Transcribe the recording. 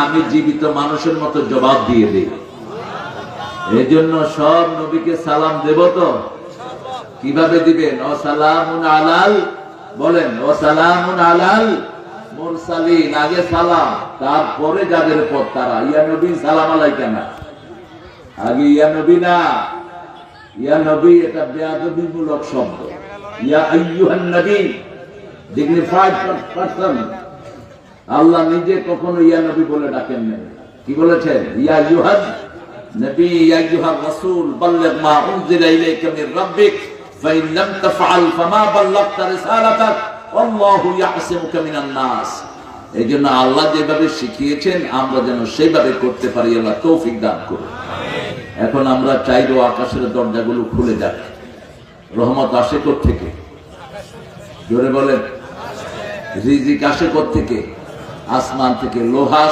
আমি জীবিত মানুষের মতো জবাব দিয়ে দিই। এই জন্য সব নবীকে সালাম দেব তো কিভাবে দিবেন? ও সালামুন আলাল, বলেন ও সালামুন আলাল মুরসালিন, আগে সালাম, তারপরে যাদের পর তারা। ইয়া নবী সালাম আলাইকা না, আগে ইয়া নবী না। ইয়া নবী এটা বেয়াদবিমূলক শব্দ। ইয়া আইয়ুহান নবী, ডিগনিফাইড পারসন। আল্লাহ নিজে কখনো ইয়া নবী বলে ডাকেন না। কি বলেছেন? ইয়া আইয়ুহান নবী, ইয়া আইয়ুহার রাসূল বাল্লিগ মা উনজিলা ইলাইকা মির রাব্বিক ফাইন লাম তাফআল ফামা বাল্লাগতা রিসালাতাক আল্লাহু ইয়াসিমুকা মিনান নাস। এইজন্য আল্লাহ যেভাবে শিখিয়েছেন আমরা যেন সেইভাবে করতে পারি, আল্লাহ তৌফিক দান করুন। এখন আমরা চাইবো আকাশের দরজাগুলো খুলে যাক। রহমত আসে কোত্থেকে? জোরে বলেন। রিজিক আসে কোত্থেকে? আসমান থেকে। লোহা